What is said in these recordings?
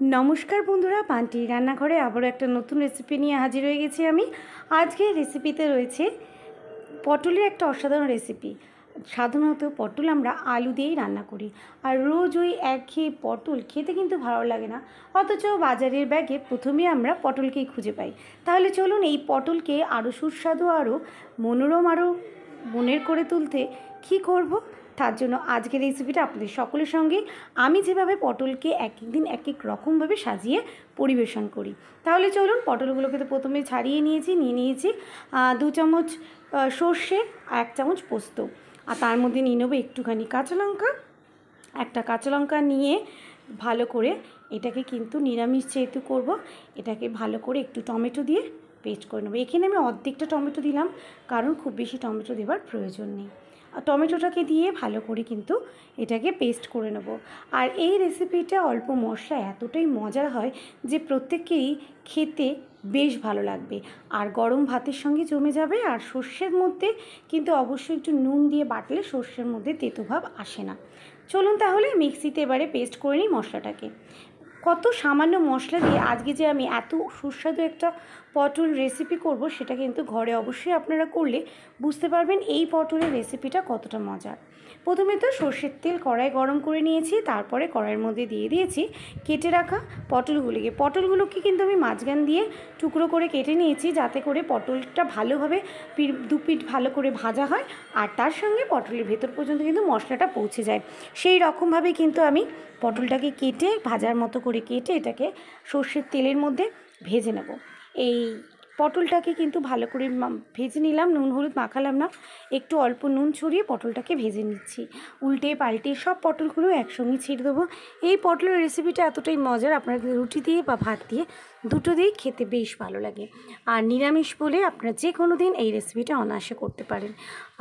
नमस्कार बंधुरा पांटी रान्नाघरे आबारो एक नतून रेसिपि निये हाजिर हये गेছি আমি। आजके रेसिपिते रयेছে पटलेर एक असाधारण रेसिपि। साधारणत पटल आमरा आलू दिएई रान्ना करी और रोज ओई एकघेये पटल खेते किन्तु भालो लागे ना, अथच बाजारेर बैगे प्रथमेई आमरा पटलकेई खुঁজে पाई। ताहले चलुन এই पटलके आरो सुस्वादु आरो मनोरम आरो मনের করে তুলতে কী করব তার জন্য আজকের রেসিপিটা আপনাদের সকলের সঙ্গে আমি যেভাবে পটলকে এক এক দিন এক এক রকমভাবে সাজিয়ে পরিবেশন করি। তাহলে চলুন পটলগুলোকে তো প্রথমে ছাড়িয়ে নিয়েছি 2 চামচ সর্ষে আর 1 চামচ পোস্ত আর তার মধ্যে নিয়ে নেব একটুখানি কাঁচা লঙ্কা। একটা কাঁচা লঙ্কা নিয়ে ভালো করে এটাকে কিন্তু নিরামিষ যেহেতু করব এটাকে ভালো করে একটু টমেটো দিয়ে পেস্ট করে নেব। এখানে আমি অর্ধেকটা টমেটো দিলাম কারণ খুব বেশি টমেটো দেওয়ার প্রয়োজন নেই। আর টমেটোটাকে দিয়ে ভালো করে কিন্তু এটাকে পেস্ট করে নেব। আর এই রেসিপিটা অল্প মশলা এতটাই মজার হয় যে প্রত্যেককেই খেতে বেশ ভালো লাগবে আর গরম ভাতের সঙ্গে জমে যাবে। আর সর্ষের মধ্যে কিন্তু অবশ্যই একটু নুন দিয়ে বাটলে সর্ষের মধ্যে তেতো ভাব আসে না। চলুন তাহলে মিক্সিতে এবারে পেস্ট করে নিই মশলাটাকে। কত সামান্য মশলা দিয়ে আজকে যে আমি এত সুস্বাদু একটা পটল রেসিপি করব সেটা কিন্তু ঘরে অবশ্যই আপনারা করলে বুঝতে পারবেন এই পটলের রেসিপিটা কতটা মজার। প্রথমে তো সর্ষের তেল কড়াই গরম করে নিয়েছি, তারপরে কড়াইয়ের মধ্যে দিয়ে দিয়েছি কেটে রাখা পটলগুলোকে কিন্তু আমি মাঝখান দিয়ে টুকরো করে কেটে নিয়েছি যাতে করে পটলটা ভালোভাবে দুপিঠ ভালো করে ভাজা হয় আর তার সঙ্গে পটলের ভেতর পর্যন্ত কিন্তু মশলাটা পৌঁছে যায়। সেই রকমভাবে কিন্তু আমি পটলটাকে কেটে ভাজার মতো করে কেটে এটাকে সর্ষের তেলের মধ্যে ভেজে নেব। এই পটলটাকে কিন্তু ভালো করে ভেজে নিলাম, নুন হলুদ মাখালাম না, একটু অল্প নুন ছড়িয়ে পটলটাকে ভেজে নিচ্ছি। উল্টে পাল্টে সব পটলগুলো একসঙ্গে ছেড়ে দেবো। এই পটলের রেসিপিটা এতটাই মজার আপনারা রুটি দিয়ে বা ভাত দিয়ে দুটো দিয়েই খেতে বেশ ভালো লাগে। আর নিরামিষ বলে আপনারা যে কোনো দিন এই রেসিপিটা অনায়াসে করতে পারেন।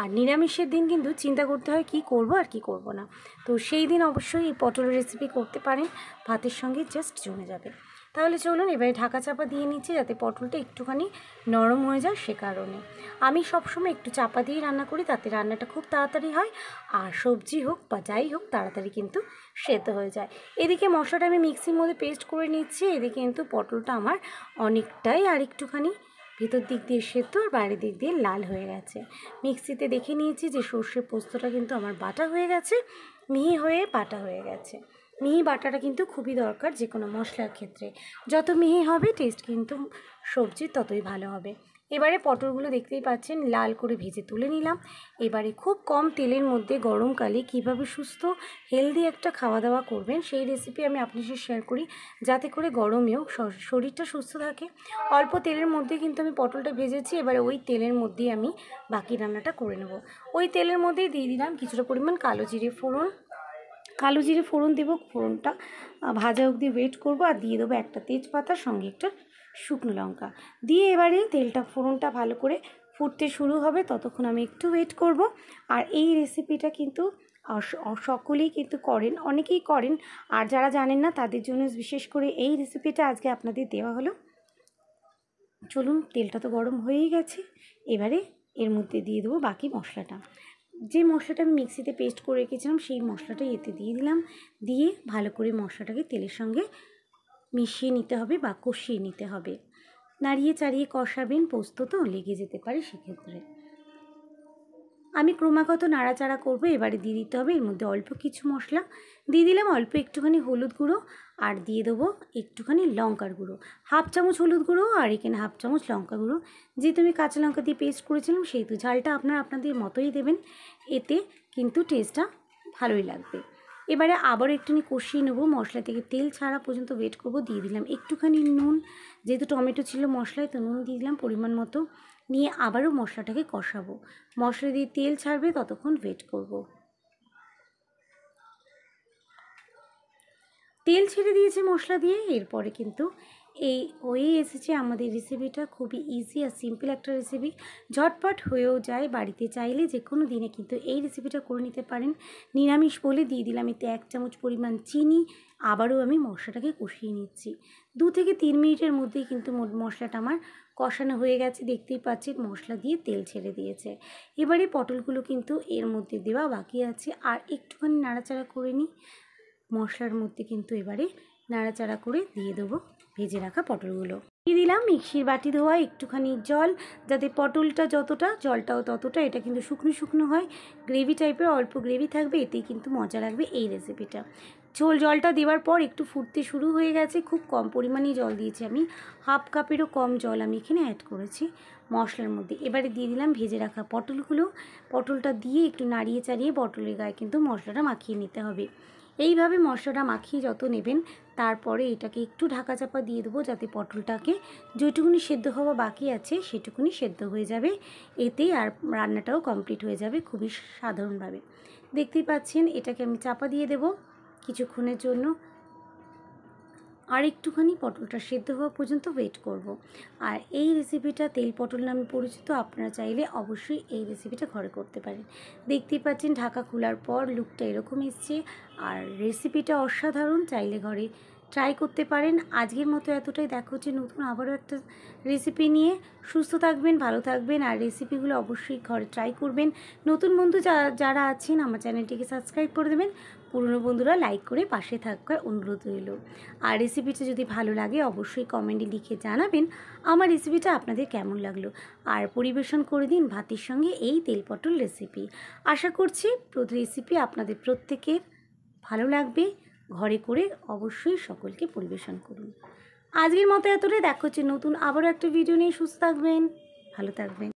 আর নিরামিষের দিন কিন্তু চিন্তা করতে হয় কী করব আর কী করব না, তো সেই দিন অবশ্যই এই পটলের রেসিপি করতে পারেন, ভাতের সঙ্গে জাস্ট জমে যাবে। তাহলে চলুন এবারে ঢাকা চাপা দিয়ে নিচ্ছি যাতে পটলটা একটুখানি নরম হয়ে যায়। সে কারণে আমি সবসময় একটু চাপা দিয়ে রান্না করি, তাতে রান্নাটা খুব তাড়াতাড়ি হয় আর সবজি হোক বা যাই হোক তাড়াতাড়ি কিন্তু সেদ্ধ হয়ে যায়। এদিকে মশলাটা আমি মিক্সির মধ্যে পেস্ট করে নিচ্ছি, এদিকে কিন্তু পটলটা আমার অনেকটাই আর একটুখানি ভেতর দিক দিয়ে সেদ্ধ আর বাইরের দিক দিয়ে লাল হয়ে গেছে। মিক্সিতে দেখে নিয়েছি যে সর্ষে পোস্তটা কিন্তু আমার বাটা হয়ে গেছে, মিহি হয়ে বাটা হয়ে গেছে। মিহি বাটাটা কিন্তু খুবই দরকার যে কোনো মশলার ক্ষেত্রে, যত মিহি হবে টেস্ট কিন্তু সবজির ততই ভালো হবে। এবারে পটলগুলো দেখতেই পাচ্ছেন লাল করে ভেজে তুলে নিলাম। এবারে খুব কম তেলের মধ্যে গরমকালে কীভাবে সুস্থ হেলদি একটা খাওয়া দাওয়া করবেন সেই রেসিপি আমি আপনার সাথে শেয়ার করি যাতে করে গরমেও শরীরটা সুস্থ থাকে। অল্প তেলের মধ্যে কিন্তু আমি পটলটা ভেজেছি, এবারে ওই তেলের মধ্যেই আমি বাকি রান্নাটা করে নেব। ওই তেলের মধ্যেই দিয়ে দিলাম কিছুটা পরিমাণ কালো জিরে ফোড়ন দেবো। ফোড়নটা ভাজা অবধি ওয়েট করব আর দিয়ে দেবো একটা তেজপাতার সঙ্গে একটা শুকনো লঙ্কা দিয়ে এবারে ফোড়নটা ভালো করে ফুটতে শুরু হবে, ততক্ষণ আমি একটু ওয়েট করব। আর এই রেসিপিটা কিন্তু সকলেই কিন্তু করেন, অনেকেই করেন, আর যারা জানেন না তাদের জন্য বিশেষ করে এই রেসিপিটা আজকে আপনাদের দেওয়া হলো। চলুন তেলটা তো গরম হয়েই গেছে, এবারে এর মধ্যে দিয়ে দেবো বাকি মশলাটা। যে মশলাটা আমি মিক্সিতে পেস্ট করে রেখেছিলাম সেই মশলাটা এতে দিয়ে দিলাম, দিয়ে ভালো করে মশলাটাকে তেলের সঙ্গে মিশিয়ে নিতে হবে বা কষিয়ে নিতে হবে। নাড়িয়ে চাড়িয়ে কষাবেন, পোস্ত তো লেগে যেতে পারে, সেক্ষেত্রে আমি ক্রমাগত নাড়াচাড়া করব। এবারে দিয়ে দিতে হবে এর মধ্যে অল্প কিছু মশলা, দিয়ে দিলাম অল্প একটুখানি হলুদ গুঁড়ো আর দিয়ে দেবো একটুখানি লঙ্কার গুঁড়ো, 1/2 চামচ হলুদ গুঁড়ো আর এখানে 1/2 চামচ লঙ্কা গুঁড়ো। যেহেতু আমি কাঁচা লঙ্কা দিয়ে পেস্ট করেছিলাম সেহেতু ঝালটা আপনারা আপনাদের মতোই দেবেন, এতে কিন্তু টেস্টটা ভালোই লাগবে। এবারে আবার একটুখানি কষিয়ে নেবো, মশলা থেকে তেল ছাড়া পর্যন্ত ওয়েট করব। দিয়ে দিলাম একটুখানি নুন, যেহেতু টমেটো ছিল মশলায় তো নুন দিয়ে দিলাম পরিমাণ মতো, নিয়ে আবারও মশলাটাকে কষাবো। মশলা দিয়ে তেল ছাড়বে ততক্ষণ ওয়েট করব। তেল ছেড়ে দিয়েছে মশলা দিয়ে, এরপরে কিন্তু এই হয়ে এসেছে আমাদের রেসিপিটা। খুবই ইজি আর সিম্পল একটা রেসিপি, ঝটপট হয়েও যায়। বাড়িতে চাইলে যে কোনো দিনে কিন্তু এই রেসিপিটা করে নিতে পারেন। নিরামিষ বলে দিয়ে দিলাম এতে 1 চামচ পরিমাণ চিনি। আবারও আমি মশলাটাকে কষিয়ে নিচ্ছি। 2 থেকে 3 মিনিটের মধ্যেই কিন্তু মশলাটা আমার কষানো হয়ে গেছে, দেখতেই পাচ্ছেন মশলা দিয়ে তেল ছেড়ে দিয়েছে। এবারে পটলগুলো কিন্তু এর মধ্যে দেওয়া বাকি আছে, আর একটুখানি নাড়াচাড়া করে নিই। মশলার মধ্যে কিন্তু এবারে নাড়াচাড়া করে দিয়ে দেবো ভেজে রাখা পটলগুলো। দিয়ে দিলাম মিক্সির বাটি ধোয়া একটুখানি জল, যাতে পটলটা যতটা জলটাও ততটা। এটা কিন্তু শুকনো শুকনো হয়, গ্রেভি টাইপের, অল্প গ্রেভি থাকবে, এতেই কিন্তু মজা লাগবে এই রেসিপিটা। জলটা দেওয়ার পর একটু ফুটতে শুরু হয়ে গেছে, খুব কম পরিমাণেই জল দিয়েছি আমি, হাফ কাপেরও কম জল আমি এখানে অ্যাড করেছি মশলার মধ্যে। এবারে দিয়ে দিলাম ভেজে রাখা পটলগুলো। পটলটা দিয়ে একটু নাড়িয়ে চাড়িয়ে পটলের গায়ে কিন্তু মশলাটা মাখিয়ে নিতে হবে। এইভাবে মশলাটা মাখিয়ে যত নেবেন, তারপরে এটাকে একটু ঢাকা চাপা দিয়ে দেবো, যাতে পটলটাকে যেটুকুনি সেদ্ধ হওয়া বাকি আছে সেটুকুনি সেদ্ধ হয়ে যাবে, এতেই আর রান্নাটাও কমপ্লিট হয়ে যাবে খুবই সাধারণভাবে। দেখতেই পাচ্ছেন, এটাকে আমি চাপা দিয়ে দেব কিছুক্ষণের জন্য, আর একটুখানি পটলটা সেদ্ধ হওয়া পর্যন্ত ওয়েট করব। আর এই রেসিপিটা তেল পটল নামে পরিচিত, আপনারা চাইলে অবশ্যই এই রেসিপিটা ঘরে করতে পারেন। দেখতেই পাচ্ছেন ঢাকা খোলার পর লুকটা এরকম এসছে, আর রেসিপিটা অসাধারণ, চাইলে ঘরে ট্রাই করতে পারেন। আজকের মতো এতটাই, দেখা হচ্ছে নতুন আবারও একটা রেসিপি নিয়ে। সুস্থ থাকবেন, ভালো থাকবেন, আর রেসিপিগুলো অবশ্যই ঘরে ট্রাই করবেন। নতুন বন্ধু যারা আছেন আমার চ্যানেলটিকে সাবস্ক্রাইব করে দেবেন, পুরনো বন্ধুরা লাইক করে পাশে থাকার অনুরোধ রইল। আর রেসিপিটা যদি ভালো লাগে অবশ্যই কমেন্টে লিখে জানাবেন আমার রেসিপিটা আপনাদের কেমন লাগলো। আর পরিবেশন করে দিন ভাতের সঙ্গে এই তেল পটল রেসিপি। আশা করছি রেসিপি আপনাদের প্রত্যেকের ভালো লাগবে। ঘরে করে অবশ্যই সকলকে পরিবেশন করুন। আজকের মতো এতটাই, দেখা হচ্ছে নতুন আবারও একটা ভিডিও নিয়ে। সুস্থ থাকবেন, ভালো থাকবেন।